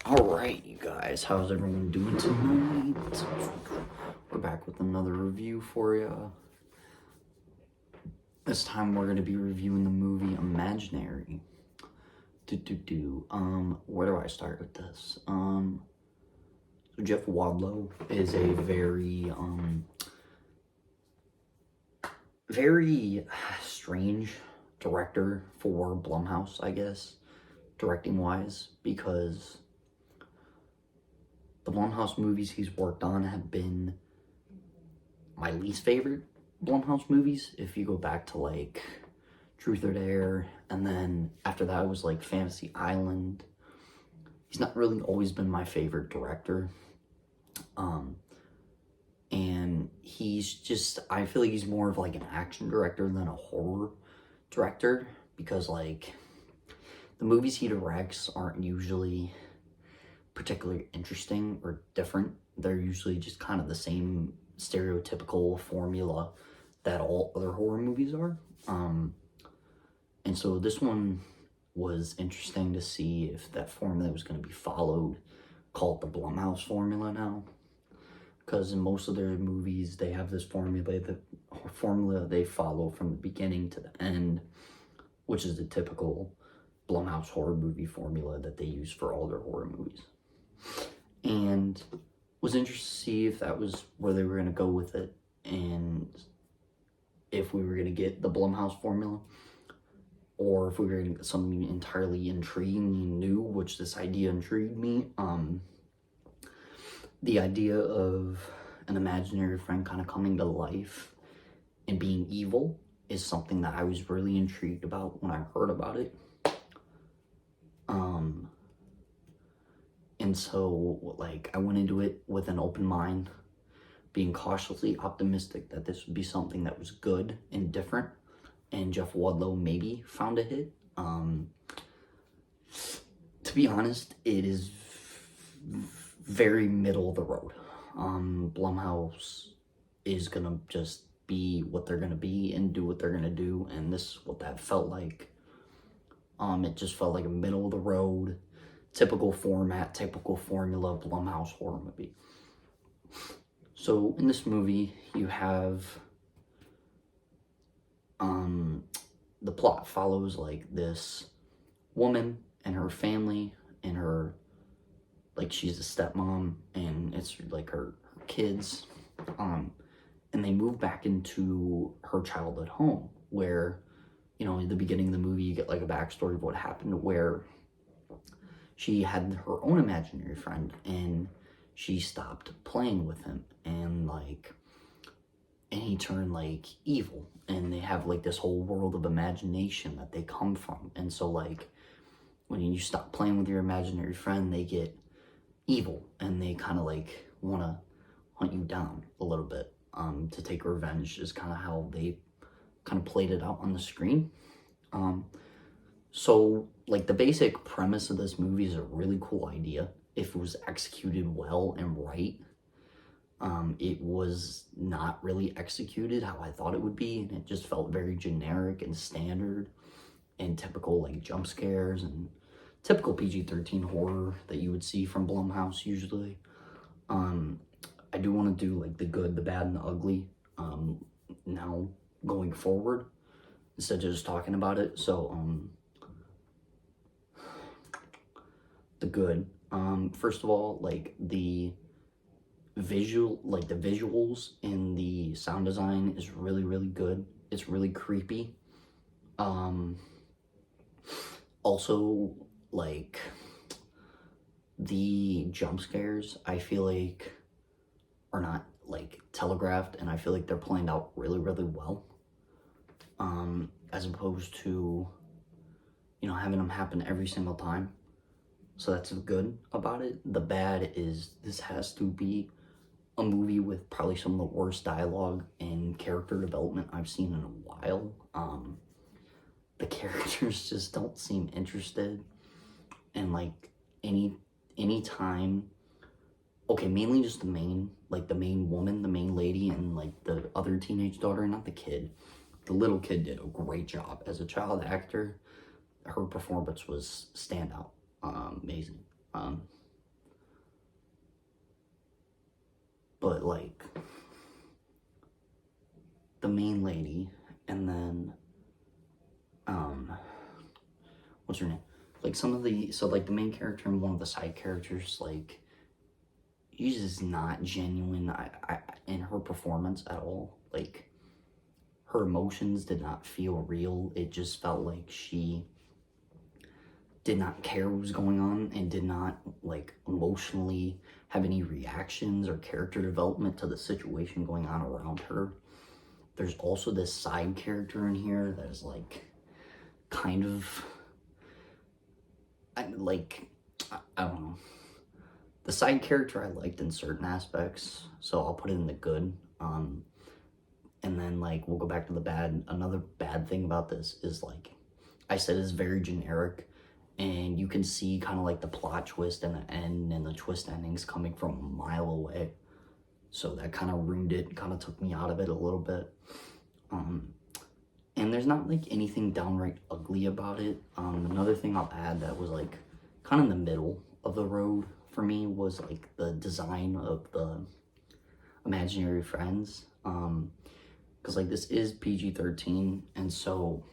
Alright, you guys, how's everyone doing tonight? We're back with another review for you. This time we're going to be reviewing the movie Imaginary. Where do I start with this? So Jeff Wadlow is a very strange director for Blumhouse, I guess, directing-wise, because the Blumhouse movies he's worked on have been my least favorite Blumhouse movies. If you go back to like Truth or Dare, and then after that was like Fantasy Island. He's not really always been my favorite director. And he's just, I feel like he's more of like an action director than a horror director, because like the movies he directs aren't usually particularly interesting or different. They're usually just kind of the same stereotypical formula that all other horror movies are. And so this one was interesting to see if that formula was going to be followed. Call it the Blumhouse formula now, because in most of their movies they have this formula they follow from the beginning to the end, which is the typical Blumhouse horror movie formula that they use for all their horror movies. And was interested to see if that was where they were going to go with it, and if we were going to get the Blumhouse formula, or if we were going to get something entirely intriguing and new, which this idea intrigued me. The idea of an imaginary friend kind of coming to life and being evil is something that I was really intrigued about when I heard about it. And so, like, I went into it with an open mind, being cautiously optimistic that this would be something that was good and different, and Jeff Wadlow maybe found a hit. To be honest, it is very middle of the road. Blumhouse is gonna just be what they're gonna be and do what they're gonna do, and this is what that felt like. It just felt like a middle of the road, typical format, typical formula Blumhouse horror movie. So in this movie, you have the plot follows like this woman and her family and her, like, she's a stepmom, and it's like her kids, and they move back into her childhood home where, you know, in the beginning of the movie you get like a backstory of what happened, where she had her own imaginary friend and she stopped playing with him, and he turned like evil, and they have like this whole world of imagination that they come from. And so like when you stop playing with your imaginary friend, they get evil, and they kind of like want to hunt you down a little bit, to take revenge, is kind of how they kind of played it out on the screen. So like the basic premise of this movie is a really cool idea if it was executed well and right. It was not really executed how I thought it would be, and it just felt very generic and standard and typical, like jump scares and typical PG-13 horror that you would see from Blumhouse usually. I do want to do like the good, the bad, and the ugly now going forward, instead of just talking about it. So the good, first of all, like the visuals and the sound design is really, really good. It's really creepy. Also, like, the jump scares, I feel like, are not like telegraphed, and I feel like they're planned out really, really well, as opposed to, you know, having them happen every single time. So that's good about it. The bad is this has to be a movie with probably some of the worst dialogue and character development I've seen in a while. The characters just don't seem interested, and like any time, okay, mainly just the main woman, the main lady, and like the other teenage daughter, not the kid. The little kid did a great job as a child actor. Her performance was standout, amazing. lady, and then, what's her name? Like, the main character and one of the side characters, like, she's just not genuine in her performance at all. Like, her emotions did not feel real. It just felt like she did not care what was going on and did not, like, emotionally have any reactions or character development to the situation going on around her. There's also this side character in here that is, like, kind of, I don't know. The side character I liked in certain aspects, so I'll put it in the good. And then, like, we'll go back to the bad. Another bad thing about this is, like I said, it's very generic, and you can see kind of like the plot twist and the end and the twist endings coming from a mile away. So that kind of ruined it, kind of took me out of it a little bit. And there's not, like, anything downright ugly about it. Another thing I'll add that was, like, kind of in the middle of the road for me was, like, the design of the imaginary friends. Because, like, this is PG-13, and so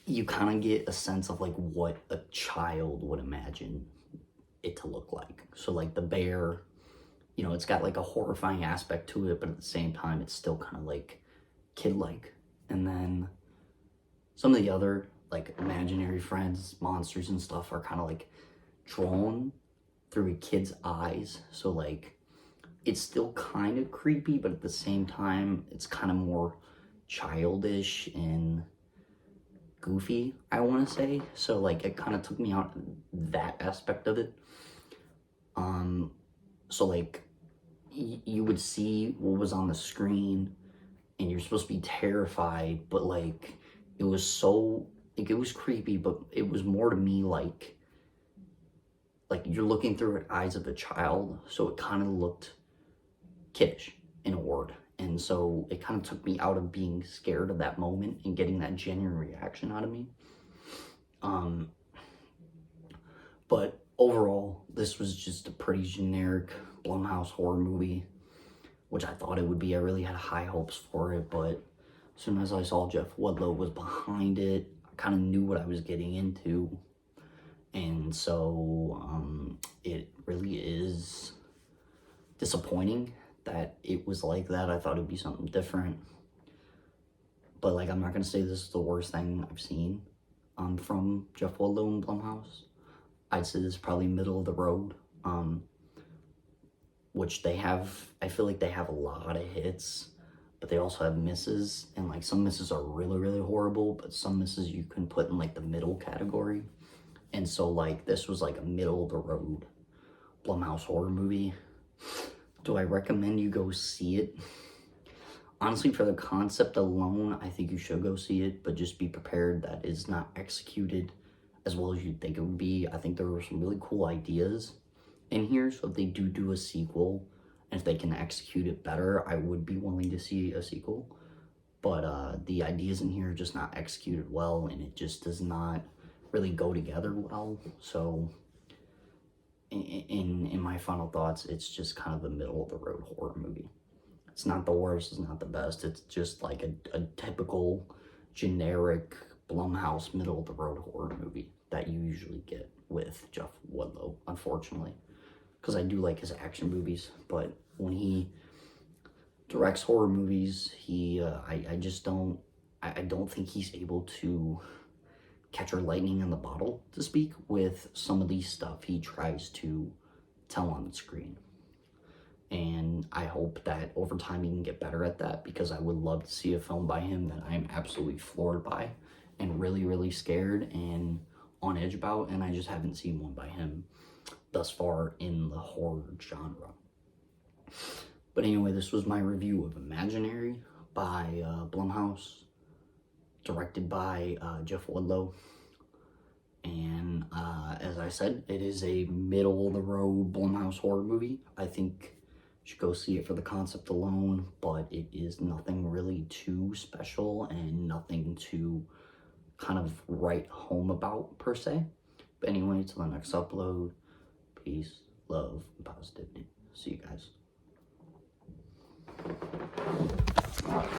you kind of get a sense of, like, what a child would imagine it to look like. So, like, the bear, you know, it's got, like, a horrifying aspect to it, but at the same time, it's still kind of, like, kid-like. And then some of the other, like, imaginary friends, monsters and stuff are kind of, like, drawn through a kid's eyes. So, like, it's still kind of creepy, but at the same time, it's kind of more childish and goofy, I want to say. So, like, it kind of took me out that aspect of it. So, like, you would see what was on the screen, and you're supposed to be terrified, but, like, it was so, like, it was creepy, but it was more to me like you're looking through the eyes of a child, so it kind of looked kiddish, in a word. And so it kind of took me out of being scared of that moment and getting that genuine reaction out of me. But overall, this was just a pretty generic Blumhouse horror movie, which I thought it would be. I really had high hopes for it, but as soon as I saw Jeff Woodlow was behind it, I kind of knew what I was getting into. And so it really is disappointing that it was like that. I thought it'd be something different. But, like, I'm not going to say this is the worst thing I've seen from Jeff Woodlow and Blumhouse. I'd say this is probably middle of the road. Which they have, I feel like they have a lot of hits, but they also have misses. And, like, some misses are really, really horrible, but some misses you can put in, like, the middle category. And so, like, this was, like, a middle of the road Blumhouse horror movie. Do I recommend you go see it? Honestly, for the concept alone, I think you should go see it, but just be prepared that it's not executed as well as you'd think it would be. I think there were some really cool ideas in here, so if they do a sequel, and if they can execute it better, I would be willing to see a sequel. But the ideas in here are just not executed well, and it just does not really go together well. So in my final thoughts, it's just kind of a middle of the road horror movie. It's not the worst, it's not the best. It's just like a typical generic Blumhouse middle of the road horror movie that you usually get with Jeff Woodlow, unfortunately. Because I do like his action movies, but when he directs horror movies, I don't think he's able to catch lightning in the bottle, to speak, with some of the stuff he tries to tell on the screen. And I hope that over time he can get better at that, because I would love to see a film by him that I am absolutely floored by and really, really scared and on edge about, and I just haven't seen one by him thus far in the horror genre. But anyway, this was my review of Imaginary by Blumhouse, directed by Jeff Woodlow. And as I said, it is a middle-of-the-road Blumhouse horror movie. I think you should go see it for the concept alone, but it is nothing really too special and nothing to kind of write home about, per se. But anyway, till the next upload, peace, love, and positivity. See you guys.